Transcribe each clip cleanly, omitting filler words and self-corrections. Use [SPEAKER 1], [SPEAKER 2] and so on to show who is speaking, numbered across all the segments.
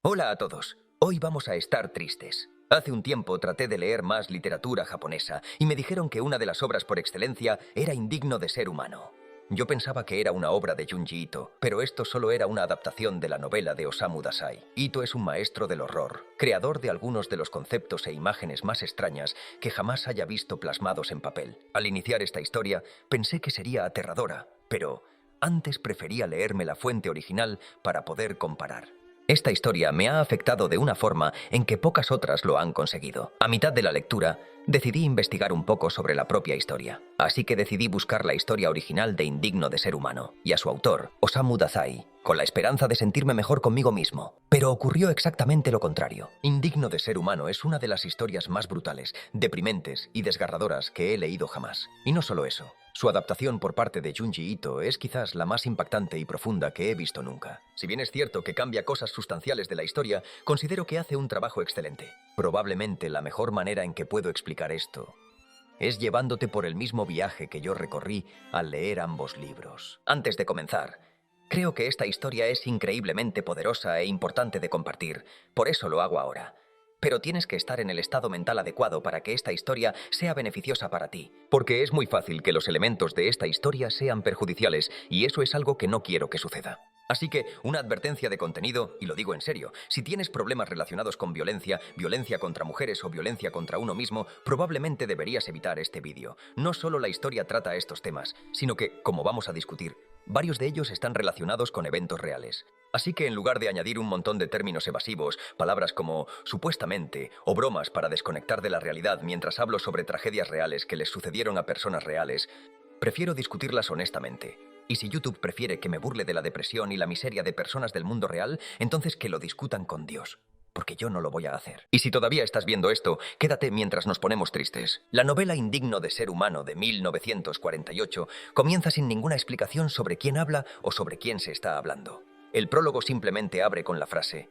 [SPEAKER 1] Hola a todos. Hoy vamos a estar tristes. Hace un tiempo traté de leer más literatura japonesa y me dijeron que una de las obras por excelencia era Indigno de ser humano. Yo pensaba que era una obra de Junji Ito, pero esto solo era una adaptación de la novela de Osamu Dazai. Ito es un maestro del horror, creador de algunos de los conceptos e imágenes más extrañas que jamás haya visto plasmados en papel. Al iniciar esta historia, pensé que sería aterradora, pero antes prefería leerme la fuente original para poder comparar. Esta historia me ha afectado de una forma en que pocas otras lo han conseguido. A mitad de la lectura, decidí investigar un poco sobre la propia historia. Así que decidí buscar la historia original de Indigno de ser humano y a su autor, Osamu Dazai, con la esperanza de sentirme mejor conmigo mismo. Pero ocurrió exactamente lo contrario. Indigno de ser humano es una de las historias más brutales, deprimentes y desgarradoras que he leído jamás. Y no solo eso. Su adaptación por parte de Junji Ito es quizás la más impactante y profunda que he visto nunca. Si bien es cierto que cambia cosas sustanciales de la historia, considero que hace un trabajo excelente. Probablemente la mejor manera en que puedo explicar esto es llevándote por el mismo viaje que yo recorrí al leer ambos libros. Antes de comenzar, creo que esta historia es increíblemente poderosa e importante de compartir, por eso lo hago ahora. Pero tienes que estar en el estado mental adecuado para que esta historia sea beneficiosa para ti, porque es muy fácil que los elementos de esta historia sean perjudiciales y eso es algo que no quiero que suceda. Así que, una advertencia de contenido, y lo digo en serio, si tienes problemas relacionados con violencia, violencia contra mujeres o violencia contra uno mismo, probablemente deberías evitar este vídeo. No solo la historia trata estos temas, sino que, como vamos a discutir, varios de ellos están relacionados con eventos reales. Así que en lugar de añadir un montón de términos evasivos, palabras como supuestamente o bromas para desconectar de la realidad mientras hablo sobre tragedias reales que les sucedieron a personas reales, prefiero discutirlas honestamente. Y si YouTube prefiere que me burle de la depresión y la miseria de personas del mundo real, entonces que lo discutan con Dios. Porque yo no lo voy a hacer. Y si todavía estás viendo esto, quédate mientras nos ponemos tristes. La novela Indigno de ser humano de 1948 comienza sin ninguna explicación sobre quién habla o sobre quién se está hablando. El prólogo simplemente abre con la frase: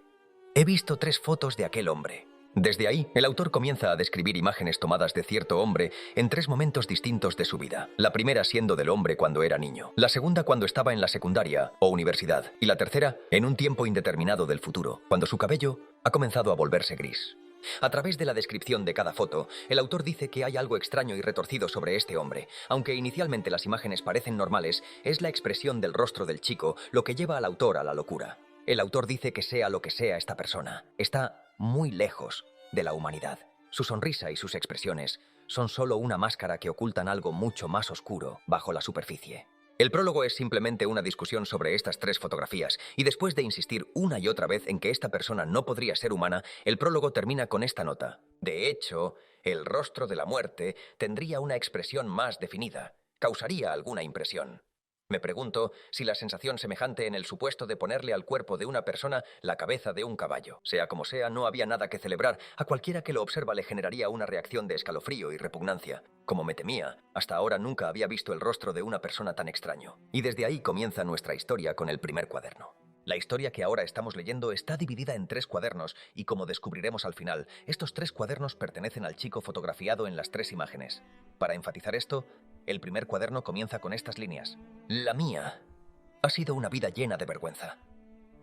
[SPEAKER 1] he visto 3 fotos de aquel hombre. Desde ahí, el autor comienza a describir imágenes tomadas de cierto hombre en 3 momentos distintos de su vida. La primera siendo del hombre cuando era niño, la segunda cuando estaba en la secundaria o universidad, y la tercera en un tiempo indeterminado del futuro, cuando su cabello ha comenzado a volverse gris. A través de la descripción de cada foto, el autor dice que hay algo extraño y retorcido sobre este hombre. Aunque inicialmente las imágenes parecen normales, es la expresión del rostro del chico lo que lleva al autor a la locura. El autor dice que sea lo que sea esta persona, está muy lejos de la humanidad. Su sonrisa y sus expresiones son solo una máscara que ocultan algo mucho más oscuro bajo la superficie. El prólogo es simplemente una discusión sobre estas 3 fotografías, y después de insistir una y otra vez en que esta persona no podría ser humana, el prólogo termina con esta nota. De hecho, el rostro de la muerte tendría una expresión más definida, causaría alguna impresión. Me pregunto si la sensación semejante en el supuesto de ponerle al cuerpo de una persona la cabeza de un caballo. Sea como sea, no había nada que celebrar. A cualquiera que lo observa le generaría una reacción de escalofrío y repugnancia. Como me temía, hasta ahora nunca había visto el rostro de una persona tan extraño. Y desde ahí comienza nuestra historia con el primer cuaderno. La historia que ahora estamos leyendo está dividida en 3 cuadernos y, como descubriremos al final, estos 3 cuadernos pertenecen al chico fotografiado en las 3 imágenes. Para enfatizar esto, el primer cuaderno comienza con estas líneas. La mía ha sido una vida llena de vergüenza.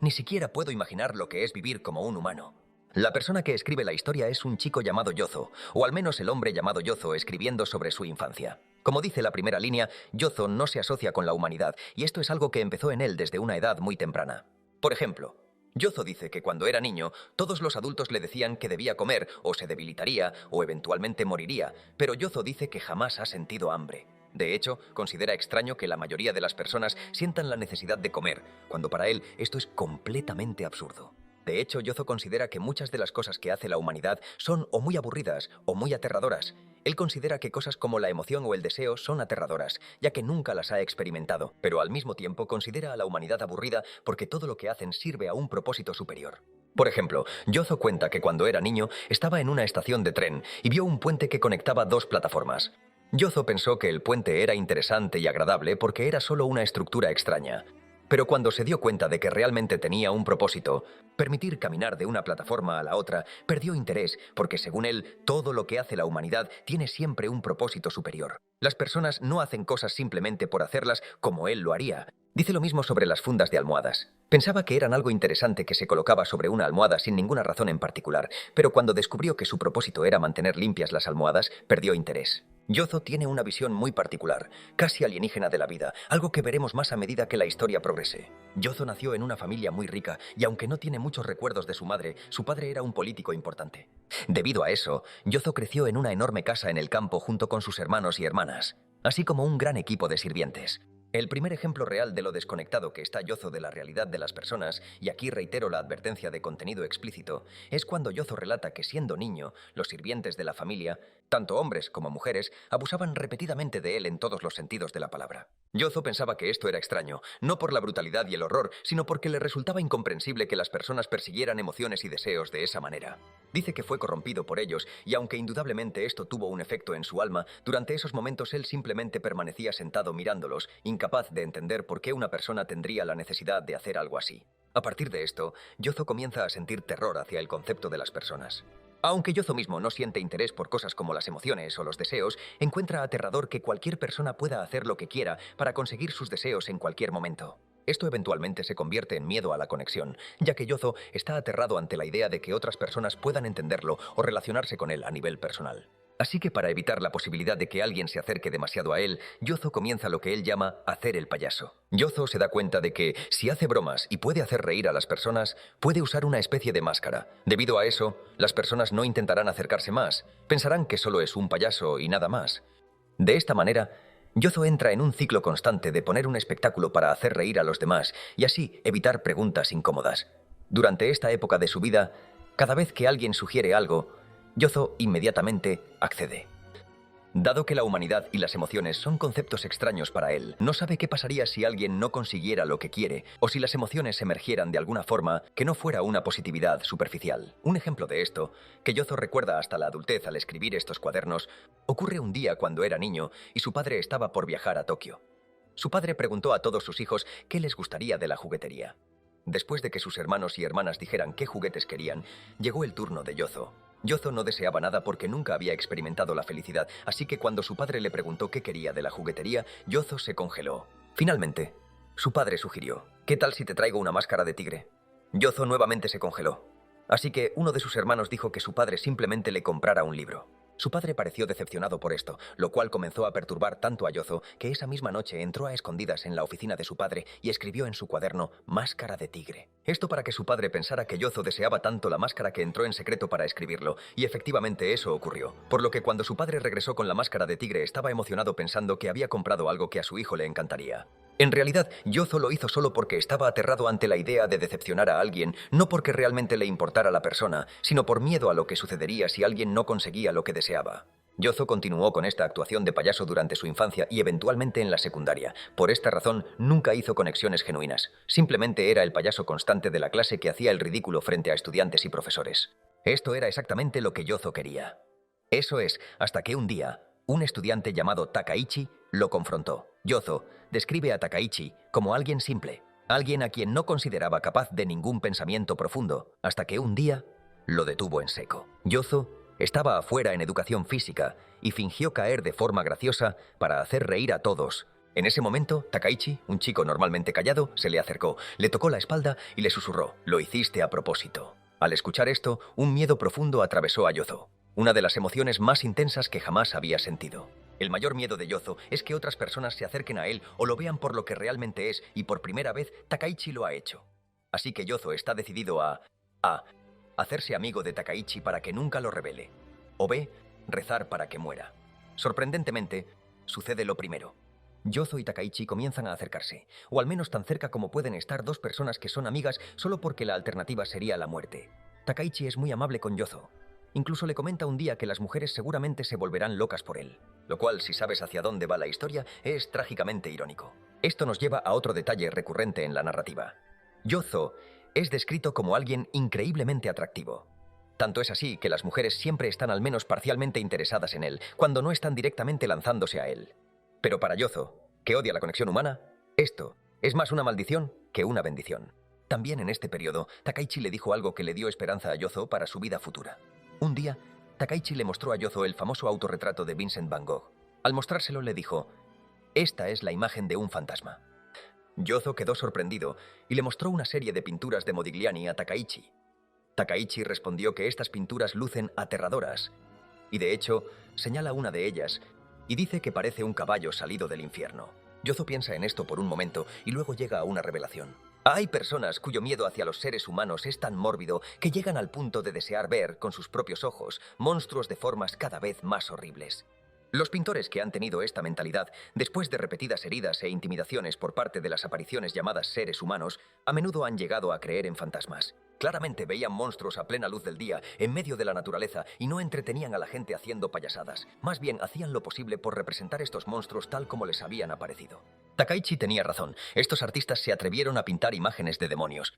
[SPEAKER 1] Ni siquiera puedo imaginar lo que es vivir como un humano. La persona que escribe la historia es un chico llamado Yozo, o al menos el hombre llamado Yozo escribiendo sobre su infancia. Como dice la primera línea, Yozo no se asocia con la humanidad, y esto es algo que empezó en él desde una edad muy temprana. Por ejemplo, Yozo dice que cuando era niño, todos los adultos le decían que debía comer, o se debilitaría, o eventualmente moriría, pero Yozo dice que jamás ha sentido hambre. De hecho, considera extraño que la mayoría de las personas sientan la necesidad de comer, cuando para él esto es completamente absurdo. De hecho, Yozo considera que muchas de las cosas que hace la humanidad son o muy aburridas o muy aterradoras. Él considera que cosas como la emoción o el deseo son aterradoras, ya que nunca las ha experimentado, pero al mismo tiempo considera a la humanidad aburrida porque todo lo que hacen sirve a un propósito superior. Por ejemplo, Yozo cuenta que cuando era niño estaba en una estación de tren y vio un puente que conectaba 2 plataformas. Yozo pensó que el puente era interesante y agradable porque era solo una estructura extraña. Pero cuando se dio cuenta de que realmente tenía un propósito, permitir caminar de una plataforma a la otra, perdió interés porque, según él, todo lo que hace la humanidad tiene siempre un propósito superior. Las personas no hacen cosas simplemente por hacerlas como él lo haría. Dice lo mismo sobre las fundas de almohadas. Pensaba que eran algo interesante que se colocaba sobre una almohada sin ninguna razón en particular, pero cuando descubrió que su propósito era mantener limpias las almohadas, perdió interés. Yozo tiene una visión muy particular, casi alienígena de la vida, algo que veremos más a medida que la historia progrese. Yozo nació en una familia muy rica y aunque no tiene muchos recuerdos de su madre, su padre era un político importante. Debido a eso, Yozo creció en una enorme casa en el campo junto con sus hermanos y hermanas, así como un gran equipo de sirvientes. El primer ejemplo real de lo desconectado que está Yozo de la realidad de las personas, y aquí reitero la advertencia de contenido explícito, es cuando Yozo relata que siendo niño, los sirvientes de la familia, tanto hombres como mujeres, abusaban repetidamente de él en todos los sentidos de la palabra. Yozo pensaba que esto era extraño, no por la brutalidad y el horror, sino porque le resultaba incomprensible que las personas persiguieran emociones y deseos de esa manera. Dice que fue corrompido por ellos, y aunque indudablemente esto tuvo un efecto en su alma, durante esos momentos él simplemente permanecía sentado mirándolos, incapaz de entender por qué una persona tendría la necesidad de hacer algo así. A partir de esto, Yozo comienza a sentir terror hacia el concepto de las personas. Aunque Yozo mismo no siente interés por cosas como las emociones o los deseos, encuentra aterrador que cualquier persona pueda hacer lo que quiera para conseguir sus deseos en cualquier momento. Esto eventualmente se convierte en miedo a la conexión, ya que Yozo está aterrado ante la idea de que otras personas puedan entenderlo o relacionarse con él a nivel personal. Así que para evitar la posibilidad de que alguien se acerque demasiado a él, Yozo comienza lo que él llama hacer el payaso. Yozo se da cuenta de que, si hace bromas y puede hacer reír a las personas, puede usar una especie de máscara. Debido a eso, las personas no intentarán acercarse más, pensarán que solo es un payaso y nada más. De esta manera, Yozo entra en un ciclo constante de poner un espectáculo para hacer reír a los demás y así evitar preguntas incómodas. Durante esta época de su vida, cada vez que alguien sugiere algo, Yozo inmediatamente accede. Dado que la humanidad y las emociones son conceptos extraños para él, no sabe qué pasaría si alguien no consiguiera lo que quiere o si las emociones emergieran de alguna forma que no fuera una positividad superficial. Un ejemplo de esto, que Yozo recuerda hasta la adultez al escribir estos cuadernos, ocurre un día cuando era niño y su padre estaba por viajar a Tokio. Su padre preguntó a todos sus hijos qué les gustaría de la juguetería. Después de que sus hermanos y hermanas dijeran qué juguetes querían, llegó el turno de Yozo. Yozo no deseaba nada porque nunca había experimentado la felicidad, así que cuando su padre le preguntó qué quería de la juguetería, Yozo se congeló. Finalmente, su padre sugirió: ¿qué tal si te traigo una máscara de tigre? Yozo nuevamente se congeló. Así que uno de sus hermanos dijo que su padre simplemente le comprara un libro. Su padre pareció decepcionado por esto, lo cual comenzó a perturbar tanto a Yozo que esa misma noche entró a escondidas en la oficina de su padre y escribió en su cuaderno «Máscara de tigre». Esto para que su padre pensara que Yozo deseaba tanto la máscara que entró en secreto para escribirlo, y efectivamente eso ocurrió. Por lo que cuando su padre regresó con la máscara de tigre estaba emocionado pensando que había comprado algo que a su hijo le encantaría. En realidad, Yozo lo hizo solo porque estaba aterrado ante la idea de decepcionar a alguien, no porque realmente le importara la persona, sino por miedo a lo que sucedería si alguien no conseguía lo que deseaba. Yozo continuó con esta actuación de payaso durante su infancia y eventualmente en la secundaria. Por esta razón, nunca hizo conexiones genuinas. Simplemente era el payaso constante de la clase que hacía el ridículo frente a estudiantes y profesores. Esto era exactamente lo que Yozo quería. Eso es, hasta que un día, un estudiante llamado Takaichi lo confrontó. Yozo describe a Takaichi como alguien simple, alguien a quien no consideraba capaz de ningún pensamiento profundo, hasta que un día lo detuvo en seco. Yozo estaba afuera en educación física y fingió caer de forma graciosa para hacer reír a todos. En ese momento, Takaichi, un chico normalmente callado, se le acercó, le tocó la espalda y le susurró: «Lo hiciste a propósito». Al escuchar esto, un miedo profundo atravesó a Yozo, una de las emociones más intensas que jamás había sentido. El mayor miedo de Yozo es que otras personas se acerquen a él o lo vean por lo que realmente es, y por primera vez Takaichi lo ha hecho. Así que Yozo está decidido a hacerse amigo de Takaichi para que nunca lo revele. O B, rezar para que muera. Sorprendentemente, sucede lo primero. Yozo y Takaichi comienzan a acercarse, o al menos tan cerca como pueden estar dos personas que son amigas solo porque la alternativa sería la muerte. Takaichi es muy amable con Yozo. Incluso le comenta un día que las mujeres seguramente se volverán locas por él, lo cual, si sabes hacia dónde va la historia, es trágicamente irónico. Esto nos lleva a otro detalle recurrente en la narrativa. Yozo es descrito como alguien increíblemente atractivo. Tanto es así que las mujeres siempre están al menos parcialmente interesadas en él, cuando no están directamente lanzándose a él. Pero para Yozo, que odia la conexión humana, esto Es más una maldición que una bendición. También en este periodo, Takaichi le dijo algo que le dio esperanza a Yozo para su vida futura. Un día, Takaichi le mostró a Yozo el famoso autorretrato de Vincent Van Gogh. Al mostrárselo le dijo: «Esta es la imagen de un fantasma». Yozo quedó sorprendido y le mostró una serie de pinturas de Modigliani a Takaichi. Takaichi respondió que estas pinturas lucen aterradoras, y de hecho, señala una de ellas y dice que parece un caballo salido del infierno. Yozo piensa en esto por un momento y luego llega a una revelación. Hay personas cuyo miedo hacia los seres humanos es tan mórbido que llegan al punto de desear ver, con sus propios ojos, monstruos de formas cada vez más horribles. Los pintores que han tenido esta mentalidad, después de repetidas heridas e intimidaciones por parte de las apariciones llamadas seres humanos, a menudo han llegado a creer en fantasmas. Claramente veían monstruos a plena luz del día, en medio de la naturaleza, y no entretenían a la gente haciendo payasadas. Más bien, hacían lo posible por representar estos monstruos tal como les habían aparecido. Takaichi tenía razón. Estos artistas se atrevieron a pintar imágenes de demonios.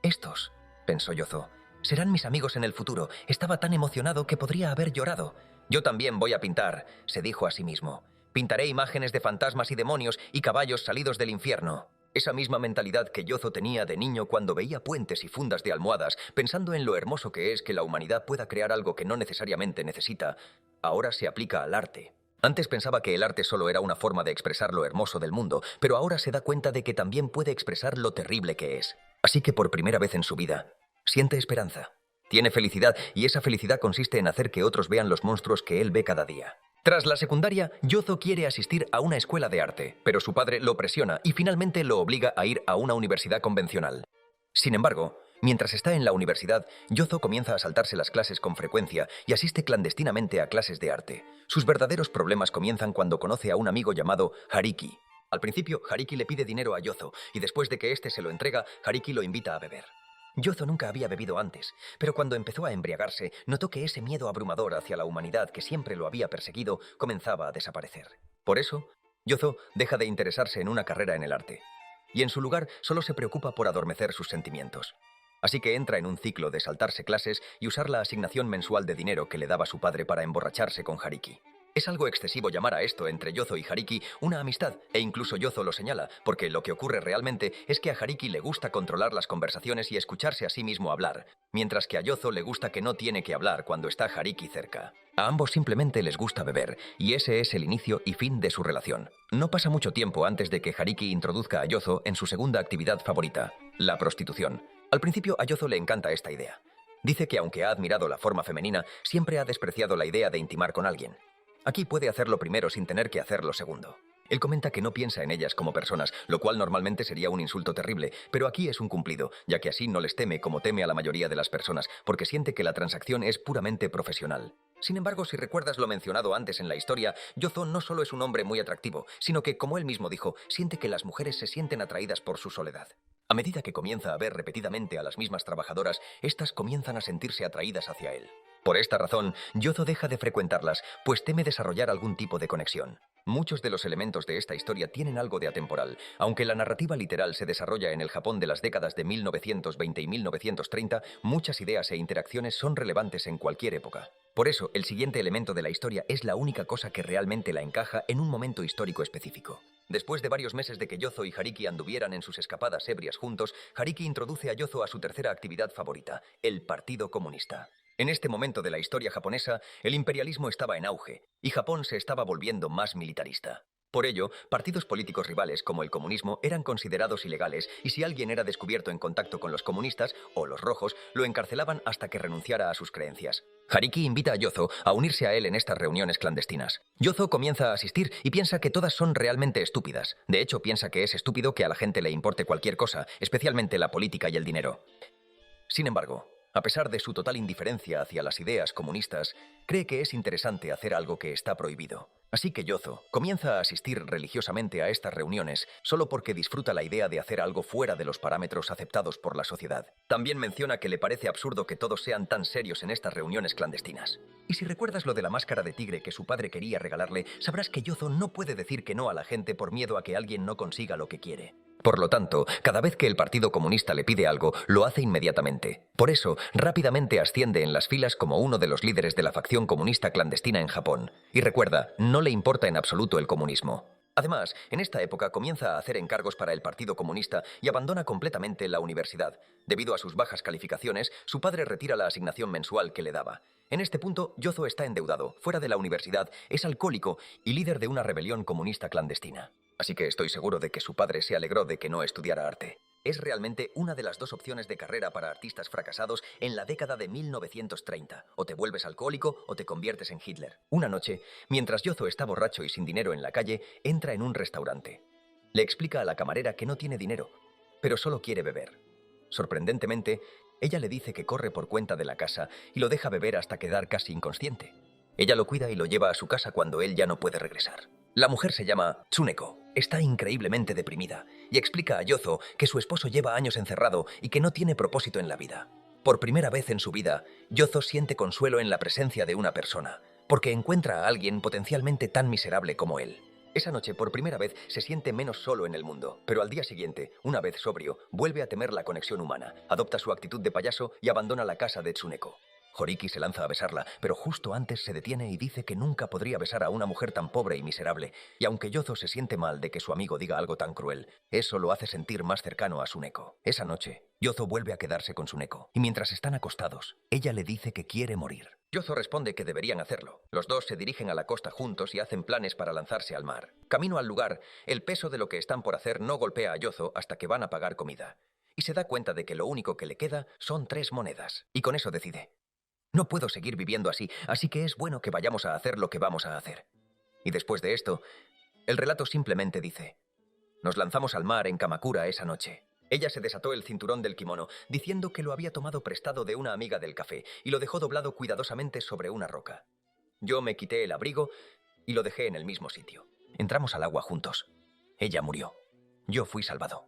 [SPEAKER 1] «Estos», pensó Yozo, «serán mis amigos en el futuro». Estaba tan emocionado que podría haber llorado. «Yo también voy a pintar», se dijo a sí mismo. «Pintaré imágenes de fantasmas y demonios y caballos salidos del infierno». Esa misma mentalidad que Yozo tenía de niño cuando veía puentes y fundas de almohadas, pensando en lo hermoso que es que la humanidad pueda crear algo que no necesariamente necesita, ahora se aplica al arte. Antes pensaba que el arte solo era una forma de expresar lo hermoso del mundo, pero ahora se da cuenta de que también puede expresar lo terrible que es. Así que por primera vez en su vida, siente esperanza. Tiene felicidad, y esa felicidad consiste en hacer que otros vean los monstruos que él ve cada día. Tras la secundaria, Yozo quiere asistir a una escuela de arte, pero su padre lo presiona y finalmente lo obliga a ir a una universidad convencional. Sin embargo, mientras está en la universidad, Yozo comienza a saltarse las clases con frecuencia y asiste clandestinamente a clases de arte. Sus verdaderos problemas comienzan cuando conoce a un amigo llamado Hariki. Al principio, Hariki le pide dinero a Yozo, y después de que éste se lo entrega, Hariki lo invita a beber. Yozo nunca había bebido antes, pero cuando empezó a embriagarse, notó que ese miedo abrumador hacia la humanidad que siempre lo había perseguido comenzaba a desaparecer. Por eso, Yozo deja de interesarse en una carrera en el arte, y en su lugar solo se preocupa por adormecer sus sentimientos. Así que entra en un ciclo de saltarse clases y usar la asignación mensual de dinero que le daba su padre para emborracharse con Hariki. Es algo excesivo llamar a esto entre Yozo y Hariki una amistad, e incluso Yozo lo señala, porque lo que ocurre realmente es que a Hariki le gusta controlar las conversaciones y escucharse a sí mismo hablar, mientras que a Yozo le gusta que no tiene que hablar cuando está Hariki cerca. A ambos simplemente les gusta beber, y ese es el inicio y fin de su relación. No pasa mucho tiempo antes de que Hariki introduzca a Yozo en su segunda actividad favorita, la prostitución. Al principio a Yozo le encanta esta idea. Dice que aunque ha admirado la forma femenina, siempre ha despreciado la idea de intimar con alguien. Aquí puede hacerlo primero sin tener que hacerlo segundo. Él comenta que no piensa en ellas como personas, lo cual normalmente sería un insulto terrible, pero aquí es un cumplido, ya que así no les teme como teme a la mayoría de las personas, porque siente que la transacción es puramente profesional. Sin embargo, si recuerdas lo mencionado antes en la historia, Yozo no solo es un hombre muy atractivo, sino que, como él mismo dijo, siente que las mujeres se sienten atraídas por su soledad. A medida que comienza a ver repetidamente a las mismas trabajadoras, éstas comienzan a sentirse atraídas hacia él. Por esta razón, Yozo deja de frecuentarlas, pues teme desarrollar algún tipo de conexión. Muchos de los elementos de esta historia tienen algo de atemporal, aunque la narrativa literal se desarrolla en el Japón de las décadas de 1920 y 1930, muchas ideas e interacciones son relevantes en cualquier época. Por eso, el siguiente elemento de la historia es la única cosa que realmente la encaja en un momento histórico específico. Después de varios meses de que Yozo y Hariki anduvieran en sus escapadas ebrias juntos, Hariki introduce a Yozo a su tercera actividad favorita, el Partido Comunista. En este momento de la historia japonesa, el imperialismo estaba en auge, y Japón se estaba volviendo más militarista. Por ello, partidos políticos rivales como el comunismo eran considerados ilegales, y si alguien era descubierto en contacto con los comunistas, o los rojos, lo encarcelaban hasta que renunciara a sus creencias. Hariki invita a Yozo a unirse a él en estas reuniones clandestinas. Yozo comienza a asistir y piensa que todas son realmente estúpidas. De hecho, piensa que es estúpido que a la gente le importe cualquier cosa, especialmente la política y el dinero. Sin embargo, a pesar de su total indiferencia hacia las ideas comunistas, cree que es interesante hacer algo que está prohibido. Así que Yozo comienza a asistir religiosamente a estas reuniones solo porque disfruta la idea de hacer algo fuera de los parámetros aceptados por la sociedad. También menciona que le parece absurdo que todos sean tan serios en estas reuniones clandestinas. Y si recuerdas lo de la máscara de tigre que su padre quería regalarle, sabrás que Yozo no puede decir que no a la gente por miedo a que alguien no consiga lo que quiere. Por lo tanto, cada vez que el Partido Comunista le pide algo, lo hace inmediatamente. Por eso, rápidamente asciende en las filas como uno de los líderes de la facción comunista clandestina en Japón. Y recuerda, no le importa en absoluto el comunismo. Además, en esta época comienza a hacer encargos para el Partido Comunista y abandona completamente la universidad. Debido a sus bajas calificaciones, su padre retira la asignación mensual que le daba. En este punto, Yozo está endeudado, fuera de la universidad, es alcohólico y líder de una rebelión comunista clandestina. Así que estoy seguro de que su padre se alegró de que no estudiara arte. Es realmente una de las dos opciones de carrera para artistas fracasados en la década de 1930. O te vuelves alcohólico o te conviertes en Hitler. Una noche, mientras Yozo está borracho y sin dinero en la calle, entra en un restaurante. Le explica a la camarera que no tiene dinero, pero solo quiere beber. Sorprendentemente, ella le dice que corre por cuenta de la casa y lo deja beber hasta quedar casi inconsciente. Ella lo cuida y lo lleva a su casa cuando él ya no puede regresar. La mujer se llama Tsuneko. Está increíblemente deprimida y explica a Yozo que su esposo lleva años encerrado y que no tiene propósito en la vida. Por primera vez en su vida, Yozo siente consuelo en la presencia de una persona, porque encuentra a alguien potencialmente tan miserable como él. Esa noche, por primera vez, se siente menos solo en el mundo, pero al día siguiente, una vez sobrio, vuelve a temer la conexión humana, adopta su actitud de payaso y abandona la casa de Tsuneko. Horiki se lanza a besarla, pero justo antes se detiene y dice que nunca podría besar a una mujer tan pobre y miserable, y aunque Yozo se siente mal de que su amigo diga algo tan cruel, eso lo hace sentir más cercano a Tsuneko. Esa noche, Yozo vuelve a quedarse con Tsuneko, y mientras están acostados, ella le dice que quiere morir. Yozo responde que deberían hacerlo. Los dos se dirigen a la costa juntos y hacen planes para lanzarse al mar. Camino al lugar, el peso de lo que están por hacer no golpea a Yozo hasta que van a pagar comida. Y se da cuenta de que lo único que le queda son 3 monedas. Y con eso decide: no puedo seguir viviendo así, así que es bueno que vayamos a hacer lo que vamos a hacer. Y después de esto, el relato simplemente dice: nos lanzamos al mar en Kamakura esa noche. Ella se desató el cinturón del kimono, diciendo que lo había tomado prestado de una amiga del café, y lo dejó doblado cuidadosamente sobre una roca. Yo me quité el abrigo y lo dejé en el mismo sitio. Entramos al agua juntos. Ella murió. Yo fui salvado.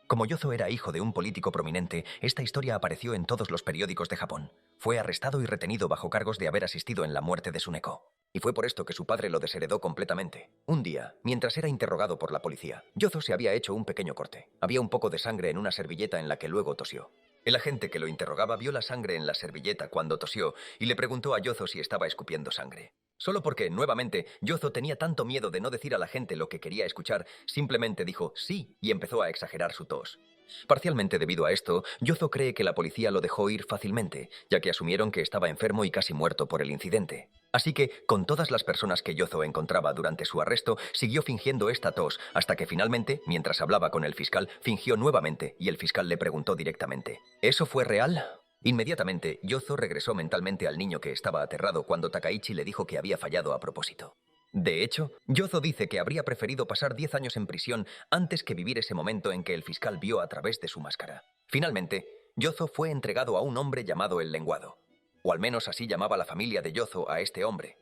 [SPEAKER 1] Como Yozo era hijo de un político prominente, esta historia apareció en todos los periódicos de Japón. Fue arrestado y retenido bajo cargos de haber asistido en la muerte de Tsuneko. Y fue por esto que su padre lo desheredó completamente. Un día, mientras era interrogado por la policía, Yozo se había hecho un pequeño corte. Había un poco de sangre en una servilleta en la que luego tosió. El agente que lo interrogaba vio la sangre en la servilleta cuando tosió y le preguntó a Yozo si estaba escupiendo sangre. Solo porque, nuevamente, Yozo tenía tanto miedo de no decir a la gente lo que quería escuchar, simplemente dijo sí y empezó a exagerar su tos. Parcialmente debido a esto, Yozo cree que la policía lo dejó ir fácilmente, ya que asumieron que estaba enfermo y casi muerto por el incidente. Así que, con todas las personas que Yozo encontraba durante su arresto, siguió fingiendo esta tos, hasta que finalmente, mientras hablaba con el fiscal, fingió nuevamente y el fiscal le preguntó directamente: ¿eso fue real? Inmediatamente, Yozo regresó mentalmente al niño que estaba aterrado cuando Takaichi le dijo que había fallado a propósito. De hecho, Yozo dice que habría preferido pasar 10 años en prisión antes que vivir ese momento en que el fiscal vio a través de su máscara. Finalmente, Yozo fue entregado a un hombre llamado el Lenguado. O al menos así llamaba la familia de Yozo a este hombre.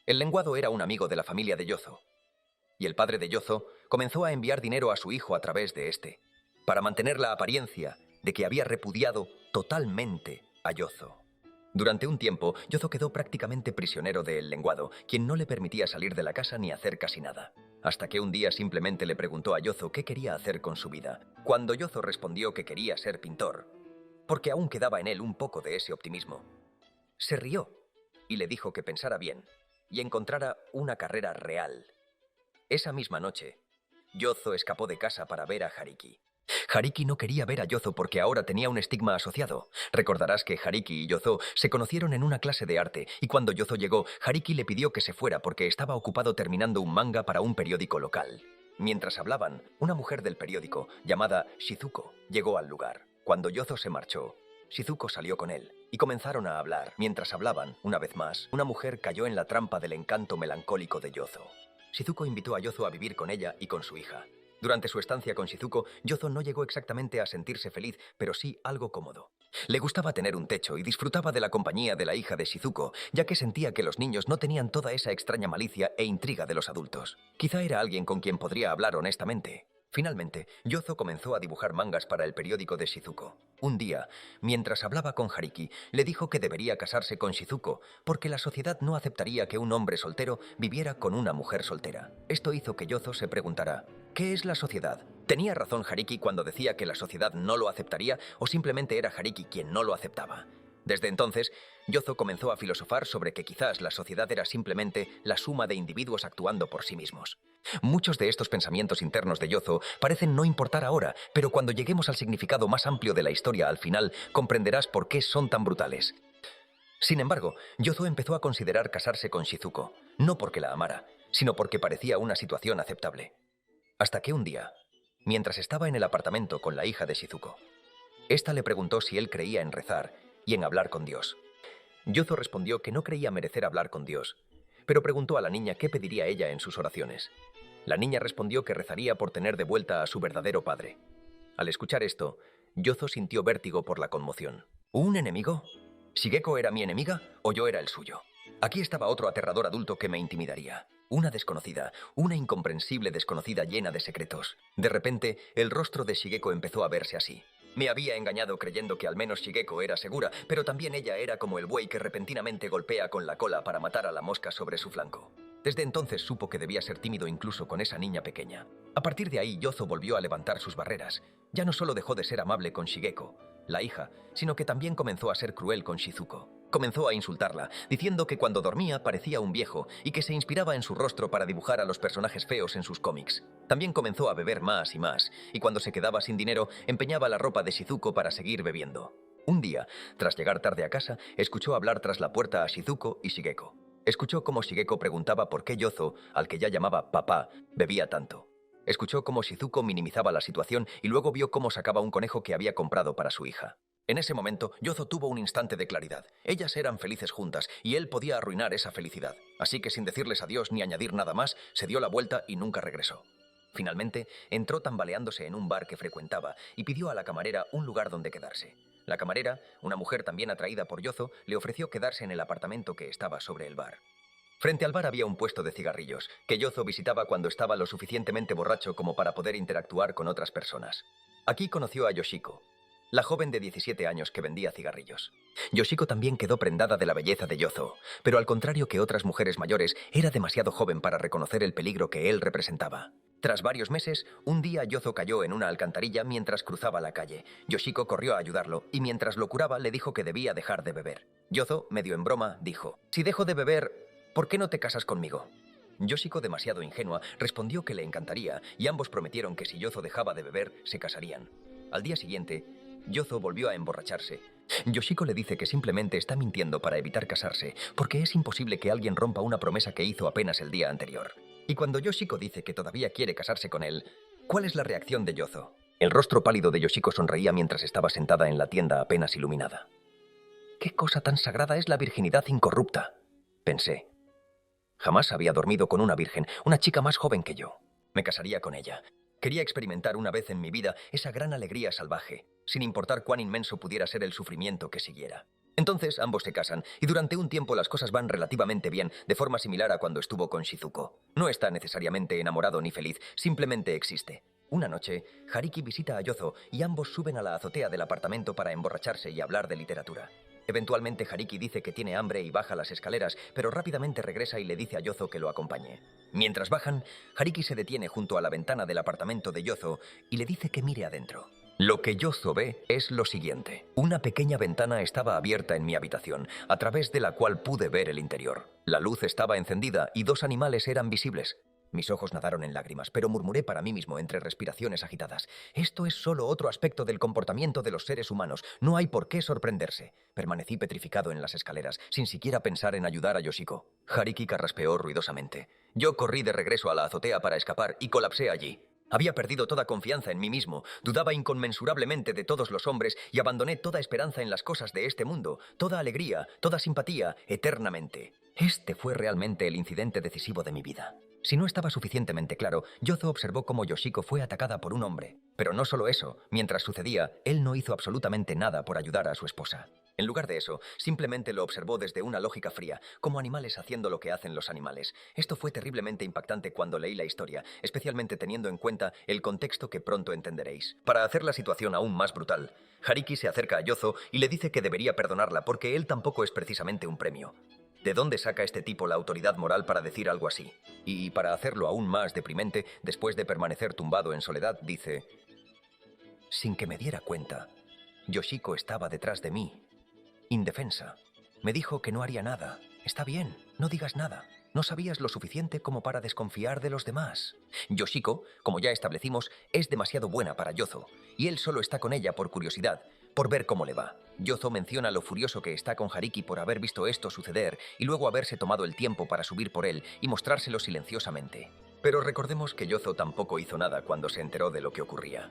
[SPEAKER 1] El Lenguado era un amigo de la familia de Yozo. Y el padre de Yozo comenzó a enviar dinero a su hijo a través de este, para mantener la apariencia de que había repudiado totalmente a Yozo. Durante un tiempo, Yozo quedó prácticamente prisionero de El Lenguado, quien no le permitía salir de la casa ni hacer casi nada. Hasta que un día simplemente le preguntó a Yozo qué quería hacer con su vida. Cuando Yozo respondió que quería ser pintor, porque aún quedaba en él un poco de ese optimismo, se rió y le dijo que pensara bien y encontrara una carrera real. Esa misma noche, Yozo escapó de casa para ver a Hariki. Hariki no quería ver a Yozo porque ahora tenía un estigma asociado. Recordarás que Hariki y Yozo se conocieron en una clase de arte, y cuando Yozo llegó, Hariki le pidió que se fuera porque estaba ocupado terminando un manga para un periódico local. Mientras hablaban, una mujer del periódico, llamada Shizuko, llegó al lugar. Cuando Yozo se marchó, Shizuko salió con él, y comenzaron a hablar. Mientras hablaban, una vez más, una mujer cayó en la trampa del encanto melancólico de Yozo. Shizuko invitó a Yozo a vivir con ella y con su hija. Durante su estancia con Shizuko, Yozo no llegó exactamente a sentirse feliz, pero sí algo cómodo. Le gustaba tener un techo y disfrutaba de la compañía de la hija de Shizuko, ya que sentía que los niños no tenían toda esa extraña malicia e intriga de los adultos. Quizá era alguien con quien podría hablar honestamente. Finalmente, Yozo comenzó a dibujar mangas para el periódico de Shizuko. Un día, mientras hablaba con Hariki, le dijo que debería casarse con Shizuko, porque la sociedad no aceptaría que un hombre soltero viviera con una mujer soltera. Esto hizo que Yozo se preguntara: ¿qué es la sociedad? ¿Tenía razón Hariki cuando decía que la sociedad no lo aceptaría, o simplemente era Hariki quien no lo aceptaba? Desde entonces, Yozo comenzó a filosofar sobre que quizás la sociedad era simplemente la suma de individuos actuando por sí mismos. Muchos de estos pensamientos internos de Yozo parecen no importar ahora, pero cuando lleguemos al significado más amplio de la historia al final, comprenderás por qué son tan brutales. Sin embargo, Yozo empezó a considerar casarse con Shizuko, no porque la amara, sino porque parecía una situación aceptable. Hasta que un día, mientras estaba en el apartamento con la hija de Shizuko, ésta le preguntó si él creía en rezar y en hablar con Dios. Yozo respondió que no creía merecer hablar con Dios, pero preguntó a la niña qué pediría ella en sus oraciones. La niña respondió que rezaría por tener de vuelta a su verdadero padre. Al escuchar esto, Yozo sintió vértigo por la conmoción. ¿Un enemigo? ¿Shigeko era mi enemiga o yo era el suyo? Aquí estaba otro aterrador adulto que me intimidaría. Una desconocida, una incomprensible desconocida llena de secretos. De repente, el rostro de Shigeko empezó a verse así. Me había engañado creyendo que al menos Shigeko era segura, pero también ella era como el buey que repentinamente golpea con la cola para matar a la mosca sobre su flanco. Desde entonces supo que debía ser tímido incluso con esa niña pequeña. A partir de ahí, Yozo volvió a levantar sus barreras. Ya no solo dejó de ser amable con Shigeko, la hija, sino que también comenzó a ser cruel con Shizuko. Comenzó a insultarla, diciendo que cuando dormía parecía un viejo y que se inspiraba en su rostro para dibujar a los personajes feos en sus cómics. También comenzó a beber más y más, y cuando se quedaba sin dinero, empeñaba la ropa de Shizuko para seguir bebiendo. Un día, tras llegar tarde a casa, escuchó hablar tras la puerta a Shizuko y Shigeko. Escuchó cómo Shigeko preguntaba por qué Yozo, al que ya llamaba papá, bebía tanto. Escuchó cómo Shizuko minimizaba la situación y luego vio cómo sacaba un conejo que había comprado para su hija. En ese momento, Yozo tuvo un instante de claridad. Ellas eran felices juntas y él podía arruinar esa felicidad. Así que sin decirles adiós ni añadir nada más, se dio la vuelta y nunca regresó. Finalmente, entró tambaleándose en un bar que frecuentaba y pidió a la camarera un lugar donde quedarse. La camarera, una mujer también atraída por Yozo, le ofreció quedarse en el apartamento que estaba sobre el bar. Frente al bar había un puesto de cigarrillos, que Yozo visitaba cuando estaba lo suficientemente borracho como para poder interactuar con otras personas. Aquí conoció a Yoshiko, la joven de 17 años que vendía cigarrillos. Yoshiko también quedó prendada de la belleza de Yozo, pero al contrario que otras mujeres mayores, era demasiado joven para reconocer el peligro que él representaba. Tras varios meses, un día Yozo cayó en una alcantarilla mientras cruzaba la calle. Yoshiko corrió a ayudarlo y mientras lo curaba le dijo que debía dejar de beber. Yozo, medio en broma, dijo: «Si dejo de beber, ¿por qué no te casas conmigo?». Yoshiko, demasiado ingenua, respondió que le encantaría y ambos prometieron que si Yozo dejaba de beber, se casarían. Al día siguiente, Yozo volvió a emborracharse. Yoshiko le dice que simplemente está mintiendo para evitar casarse, porque es imposible que alguien rompa una promesa que hizo apenas el día anterior. Y cuando Yoshiko dice que todavía quiere casarse con él, ¿cuál es la reacción de Yozo? El rostro pálido de Yoshiko sonreía mientras estaba sentada en la tienda apenas iluminada. «¿Qué cosa tan sagrada es la virginidad incorrupta?», pensé. Jamás había dormido con una virgen, una chica más joven que yo. Me casaría con ella. Quería experimentar una vez en mi vida esa gran alegría salvaje, sin importar cuán inmenso pudiera ser el sufrimiento que siguiera. Entonces ambos se casan, y durante un tiempo las cosas van relativamente bien, de forma similar a cuando estuvo con Shizuko. No está necesariamente enamorado ni feliz, simplemente existe. Una noche, Hariki visita a Yozo y ambos suben a la azotea del apartamento para emborracharse y hablar de literatura. Eventualmente Hariki dice que tiene hambre y baja las escaleras, pero rápidamente regresa y le dice a Yozo que lo acompañe. Mientras bajan, Hariki se detiene junto a la ventana del apartamento de Yozo y le dice que mire adentro. Lo que Yozo ve es lo siguiente. Una pequeña ventana estaba abierta en mi habitación, a través de la cual pude ver el interior. La luz estaba encendida y 2 animales eran visibles. Mis ojos nadaron en lágrimas, pero murmuré para mí mismo entre respiraciones agitadas: «Esto es solo otro aspecto del comportamiento de los seres humanos. No hay por qué sorprenderse». Permanecí petrificado en las escaleras, sin siquiera pensar en ayudar a Yoshiko. Hariki carraspeó ruidosamente. Yo corrí de regreso a la azotea para escapar y colapsé allí. Había perdido toda confianza en mí mismo, dudaba inconmensurablemente de todos los hombres y abandoné toda esperanza en las cosas de este mundo, toda alegría, toda simpatía, eternamente. Este fue realmente el incidente decisivo de mi vida. Si no estaba suficientemente claro, Yozo observó cómo Yoshiko fue atacada por un hombre. Pero no solo eso, mientras sucedía, él no hizo absolutamente nada por ayudar a su esposa. En lugar de eso, simplemente lo observó desde una lógica fría, como animales haciendo lo que hacen los animales. Esto fue terriblemente impactante cuando leí la historia, especialmente teniendo en cuenta el contexto que pronto entenderéis. Para hacer la situación aún más brutal, Hariki se acerca a Yozo y le dice que debería perdonarla porque él tampoco es precisamente un premio. ¿De dónde saca este tipo la autoridad moral para decir algo así? Y para hacerlo aún más deprimente, después de permanecer tumbado en soledad, dice: «Sin que me diera cuenta, Yoshiko estaba detrás de mí, indefensa, Me dijo que no haría nada. Está bien, no digas nada. No sabías lo suficiente como para desconfiar de los demás. Yoshiko, como ya establecimos, es demasiado buena para Yozo, y él solo está con ella por curiosidad, por ver cómo le va. Yozo menciona lo furioso que está con Hariki por haber visto esto suceder y luego haberse tomado el tiempo para subir por él y mostrárselo silenciosamente. Pero recordemos que Yozo tampoco hizo nada cuando se enteró de lo que ocurría.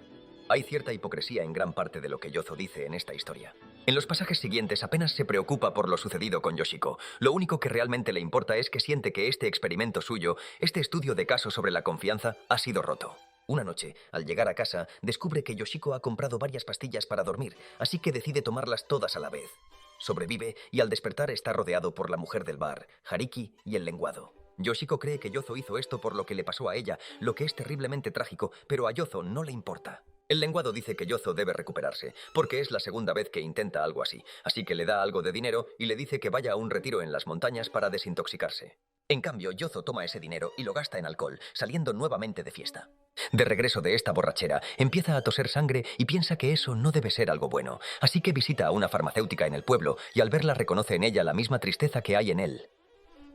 [SPEAKER 1] Hay cierta hipocresía en gran parte de lo que Yozo dice en esta historia. En los pasajes siguientes apenas se preocupa por lo sucedido con Yoshiko. Lo único que realmente le importa es que siente que este experimento suyo, este estudio de caso sobre la confianza, ha sido roto. Una noche, al llegar a casa, descubre que Yoshiko ha comprado varias pastillas para dormir, así que decide tomarlas todas a la vez. Sobrevive y al despertar está rodeado por la mujer del bar, Hariki y el lenguado. Yoshiko cree que Yozo hizo esto por lo que le pasó a ella, lo que es terriblemente trágico, pero a Yozo no le importa. El lenguado dice que Yozo debe recuperarse, porque es la segunda vez que intenta algo así que le da algo de dinero y le dice que vaya a un retiro en las montañas para desintoxicarse. En cambio, Yozo toma ese dinero y lo gasta en alcohol, saliendo nuevamente de fiesta. De regreso de esta borrachera, empieza a toser sangre y piensa que eso no debe ser algo bueno, así que visita a una farmacéutica en el pueblo y al verla reconoce en ella la misma tristeza que hay en él.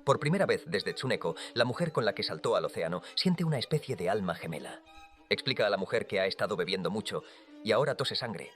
[SPEAKER 1] Por primera vez desde Tsuneko, la mujer con la que saltó al océano siente una especie de alma gemela. Explica a la mujer que ha estado bebiendo mucho y ahora tose sangre.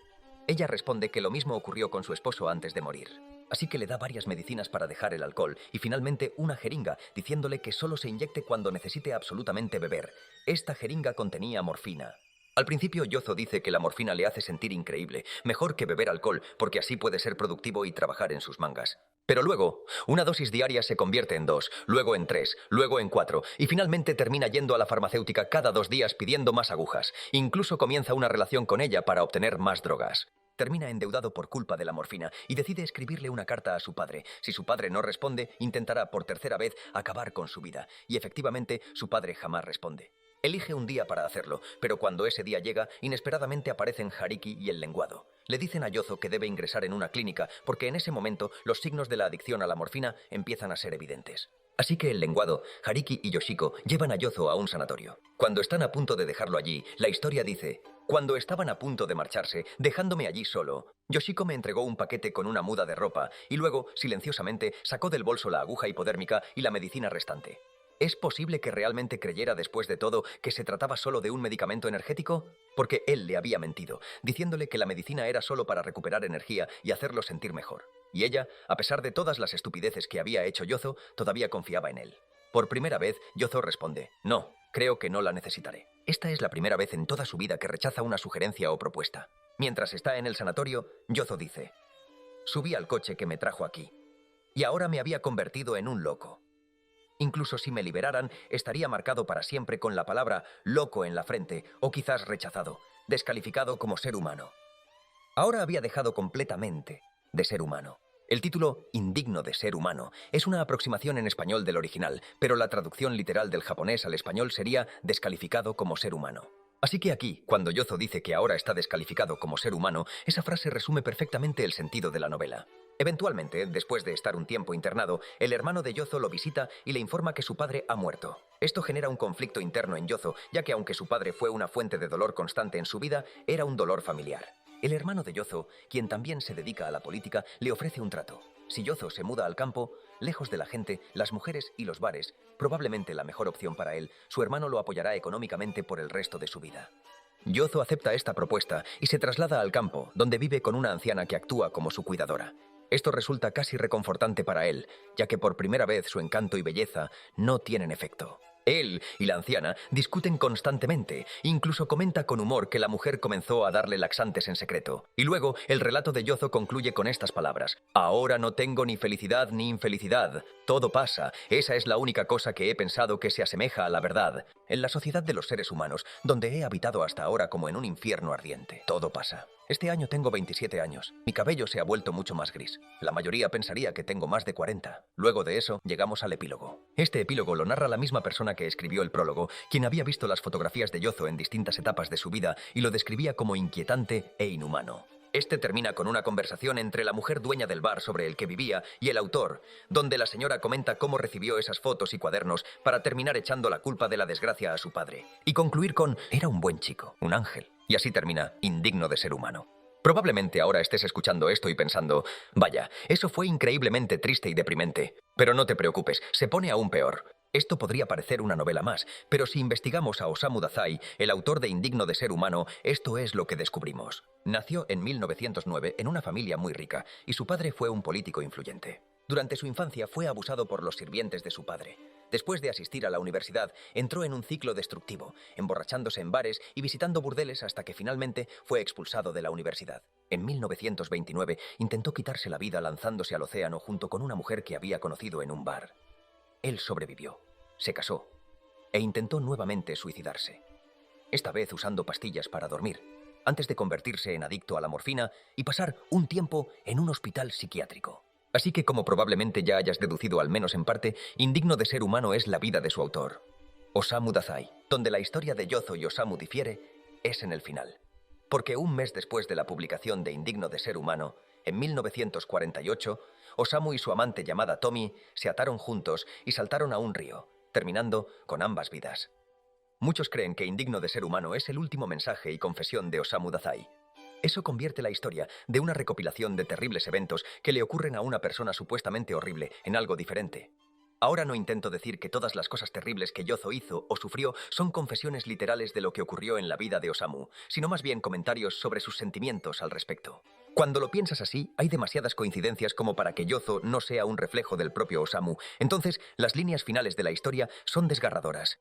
[SPEAKER 1] Ella responde que lo mismo ocurrió con su esposo antes de morir. Así que le da varias medicinas para dejar el alcohol y finalmente una jeringa, diciéndole que solo se inyecte cuando necesite absolutamente beber. Esta jeringa contenía morfina. Al principio Yozo dice que la morfina le hace sentir increíble, mejor que beber alcohol, porque así puede ser productivo y trabajar en sus mangas. Pero luego, una dosis diaria se convierte en 2, luego en 3, luego en 4, y finalmente termina yendo a la farmacéutica cada 2 días pidiendo más agujas. Incluso comienza una relación con ella para obtener más drogas. Termina endeudado por culpa de la morfina y decide escribirle una carta a su padre. Si su padre no responde, intentará por tercera vez acabar con su vida. Y efectivamente, su padre jamás responde. Elige un día para hacerlo, pero cuando ese día llega, inesperadamente aparecen Hariki y el lenguado. Le dicen a Yozo que debe ingresar en una clínica, porque en ese momento los signos de la adicción a la morfina empiezan a ser evidentes. Así que el lenguado, Hariki y Yoshiko llevan a Yozo a un sanatorio. Cuando están a punto de dejarlo allí, la historia dice: cuando estaban a punto de marcharse, dejándome allí solo, Yoshiko me entregó un paquete con una muda de ropa y luego, silenciosamente, sacó del bolso la aguja hipodérmica y la medicina restante. ¿Es posible que realmente creyera después de todo que se trataba solo de un medicamento energético? Porque él le había mentido, diciéndole que la medicina era solo para recuperar energía y hacerlo sentir mejor. Y ella, a pesar de todas las estupideces que había hecho Yozo, todavía confiaba en él. Por primera vez, Yozo responde: no, creo que no la necesitaré. Esta es la primera vez en toda su vida que rechaza una sugerencia o propuesta. Mientras está en el sanatorio, Yozo dice: subí al coche que me trajo aquí, y ahora me había convertido en un loco. Incluso si me liberaran, estaría marcado para siempre con la palabra loco en la frente, o quizás rechazado, descalificado como ser humano. Ahora había dejado completamente de ser humano. El título indigno de ser humano es una aproximación en español del original, pero la traducción literal del japonés al español sería descalificado como ser humano. Así que aquí, cuando Yozo dice que ahora está descalificado como ser humano, esa frase resume perfectamente el sentido de la novela. Eventualmente, después de estar un tiempo internado, el hermano de Yozo lo visita y le informa que su padre ha muerto. Esto genera un conflicto interno en Yozo, ya que aunque su padre fue una fuente de dolor constante en su vida, era un dolor familiar. El hermano de Yozo, quien también se dedica a la política, le ofrece un trato. Si Yozo se muda al campo, lejos de la gente, las mujeres y los bares, probablemente la mejor opción para él, su hermano lo apoyará económicamente por el resto de su vida. Yozo acepta esta propuesta y se traslada al campo, donde vive con una anciana que actúa como su cuidadora. Esto resulta casi reconfortante para él, ya que por primera vez su encanto y belleza no tienen efecto. Él y la anciana discuten constantemente, incluso comenta con humor que la mujer comenzó a darle laxantes en secreto. Y luego, el relato de Yozo concluye con estas palabras: ahora no tengo ni felicidad ni infelicidad, todo pasa, esa es la única cosa que he pensado que se asemeja a la verdad. En la sociedad de los seres humanos, donde he habitado hasta ahora como en un infierno ardiente, todo pasa. Este año tengo 27 años. Mi cabello se ha vuelto mucho más gris. La mayoría pensaría que tengo más de 40. Luego de eso, llegamos al epílogo. Este epílogo lo narra la misma persona que escribió el prólogo, quien había visto las fotografías de Yozo en distintas etapas de su vida y lo describía como inquietante e inhumano. Este termina con una conversación entre la mujer dueña del bar sobre el que vivía y el autor, donde la señora comenta cómo recibió esas fotos y cuadernos para terminar echando la culpa de la desgracia a su padre. Y concluir con: era un buen chico, un ángel. Y así termina Indigno de ser humano. Probablemente ahora estés escuchando esto y pensando, vaya, eso fue increíblemente triste y deprimente. Pero no te preocupes, se pone aún peor. Esto podría parecer una novela más, pero si investigamos a Osamu Dazai, el autor de Indigno de ser humano, esto es lo que descubrimos. Nació en 1909 en una familia muy rica, y su padre fue un político influyente. Durante su infancia fue abusado por los sirvientes de su padre. Después de asistir a la universidad, entró en un ciclo destructivo, emborrachándose en bares y visitando burdeles hasta que finalmente fue expulsado de la universidad. En 1929 intentó quitarse la vida lanzándose al océano junto con una mujer que había conocido en un bar. Él sobrevivió, se casó e intentó nuevamente suicidarse. Esta vez usando pastillas para dormir, antes de convertirse en adicto a la morfina y pasar un tiempo en un hospital psiquiátrico. Así que, como probablemente ya hayas deducido al menos en parte, Indigno de ser humano es la vida de su autor, Osamu Dazai. Donde la historia de Yozo y Osamu difiere es en el final. Porque un mes después de la publicación de Indigno de ser humano, en 1948, Osamu y su amante llamada Tomi se ataron juntos y saltaron a un río, terminando con ambas vidas. Muchos creen que Indigno de ser humano es el último mensaje y confesión de Osamu Dazai. Eso convierte la historia de una recopilación de terribles eventos que le ocurren a una persona supuestamente horrible en algo diferente. Ahora no intento decir que todas las cosas terribles que Yozo hizo o sufrió son confesiones literales de lo que ocurrió en la vida de Osamu, sino más bien comentarios sobre sus sentimientos al respecto. Cuando lo piensas así, hay demasiadas coincidencias como para que Yozo no sea un reflejo del propio Osamu. Entonces, las líneas finales de la historia son desgarradoras.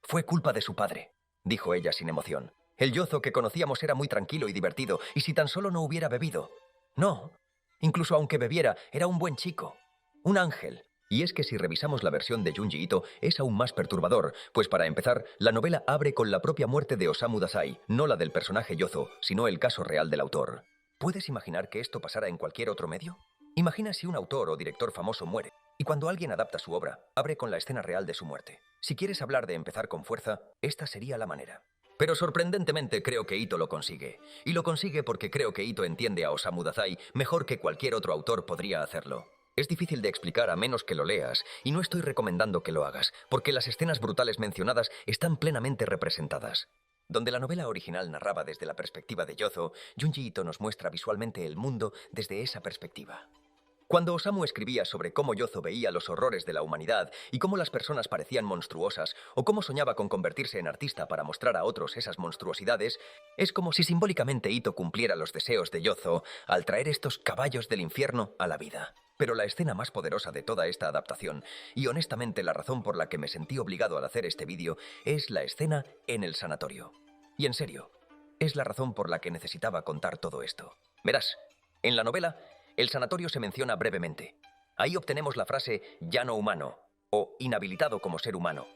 [SPEAKER 1] Fue culpa de su padre, dijo ella sin emoción. El Yozo que conocíamos era muy tranquilo y divertido, y si tan solo no hubiera bebido. No, incluso aunque bebiera, era un buen chico. Un ángel. Y es que si revisamos la versión de Junji Ito, es aún más perturbador, pues para empezar, la novela abre con la propia muerte de Osamu Dazai, no la del personaje Yozo, sino el caso real del autor. ¿Puedes imaginar que esto pasara en cualquier otro medio? Imagina si un autor o director famoso muere, y cuando alguien adapta su obra, abre con la escena real de su muerte. Si quieres hablar de empezar con fuerza, esta sería la manera. Pero sorprendentemente creo que Ito lo consigue. Y lo consigue porque creo que Ito entiende a Osamu Dazai mejor que cualquier otro autor podría hacerlo. Es difícil de explicar a menos que lo leas, y no estoy recomendando que lo hagas, porque las escenas brutales mencionadas están plenamente representadas. Donde la novela original narraba desde la perspectiva de Yozo, Junji Ito nos muestra visualmente el mundo desde esa perspectiva. Cuando Osamu escribía sobre cómo Yozo veía los horrores de la humanidad y cómo las personas parecían monstruosas, o cómo soñaba con convertirse en artista para mostrar a otros esas monstruosidades, es como si simbólicamente Ito cumpliera los deseos de Yozo al traer estos caballos del infierno a la vida. Pero la escena más poderosa de toda esta adaptación, y honestamente la razón por la que me sentí obligado al hacer este vídeo, es la escena en el sanatorio. Y en serio, es la razón por la que necesitaba contar todo esto. Verás, en la novela, el sanatorio se menciona brevemente. Ahí obtenemos la frase ya no humano o inhabilitado como ser humano.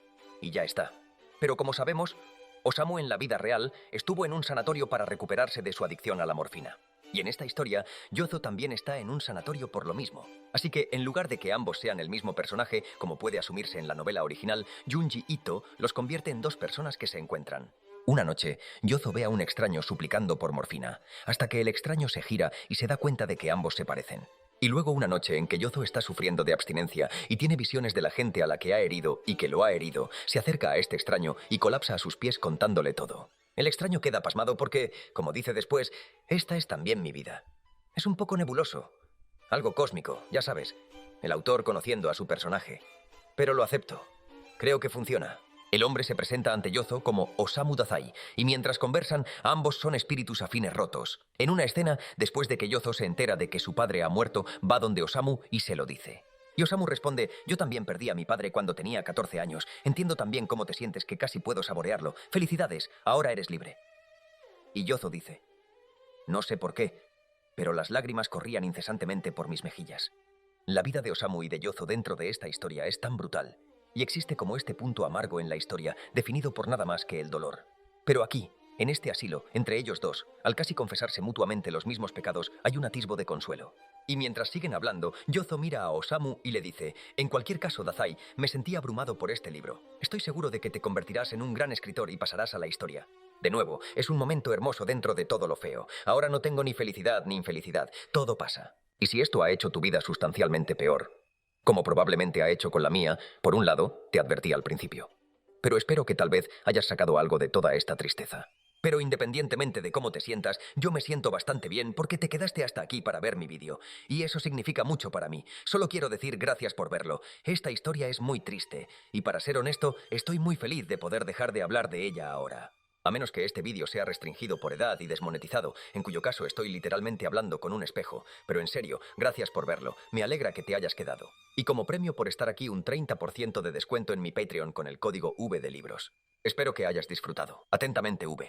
[SPEAKER 1] Y ya está. Pero como sabemos, Osamu en la vida real estuvo en un sanatorio para recuperarse de su adicción a la morfina. Y en esta historia, Yozo también está en un sanatorio por lo mismo. Así que, en lugar de que ambos sean el mismo personaje, como puede asumirse en la novela original, Junji Ito los convierte en dos personas que se encuentran. Una noche, Yozo ve a un extraño suplicando por morfina, hasta que el extraño se gira y se da cuenta de que ambos se parecen. Y luego una noche en que Yozo está sufriendo de abstinencia y tiene visiones de la gente a la que ha herido y que lo ha herido, se acerca a este extraño y colapsa a sus pies contándole todo. El extraño queda pasmado porque, como dice después, esta es también mi vida. Es un poco nebuloso, algo cósmico, ya sabes, el autor conociendo a su personaje. Pero lo acepto, creo que funciona. El hombre se presenta ante Yozo como Osamu Dazai, y mientras conversan, ambos son espíritus afines rotos. En una escena, después de que Yozo se entera de que su padre ha muerto, va donde Osamu y se lo dice. Y Osamu responde, yo también perdí a mi padre cuando tenía 14 años. Entiendo también cómo te sientes, que casi puedo saborearlo. Felicidades, ahora eres libre. Y Yozo dice, no sé por qué, pero las lágrimas corrían incesantemente por mis mejillas. La vida de Osamu y de Yozo dentro de esta historia es tan brutal, y existe como este punto amargo en la historia, definido por nada más que el dolor. Pero aquí, en este asilo, entre ellos dos, al casi confesarse mutuamente los mismos pecados, hay un atisbo de consuelo. Y mientras siguen hablando, Yozo mira a Osamu y le dice, en cualquier caso, Dazai, me sentí abrumado por este libro. Estoy seguro de que te convertirás en un gran escritor y pasarás a la historia. De nuevo, es un momento hermoso dentro de todo lo feo. Ahora no tengo ni felicidad ni infelicidad. Todo pasa. Y si esto ha hecho tu vida sustancialmente peor, como probablemente ha hecho con la mía, por un lado, te advertí al principio. Pero espero que tal vez hayas sacado algo de toda esta tristeza. Pero independientemente de cómo te sientas, yo me siento bastante bien porque te quedaste hasta aquí para ver mi vídeo. Y eso significa mucho para mí. Solo quiero decir gracias por verlo. Esta historia es muy triste. Y para ser honesto, estoy muy feliz de poder dejar de hablar de ella ahora. A menos que este vídeo sea restringido por edad y desmonetizado, en cuyo caso estoy literalmente hablando con un espejo. Pero en serio, gracias por verlo. Me alegra que te hayas quedado. Y como premio por estar aquí, un 30% de descuento en mi Patreon con el código V de libros. Espero que hayas disfrutado. Atentamente, V.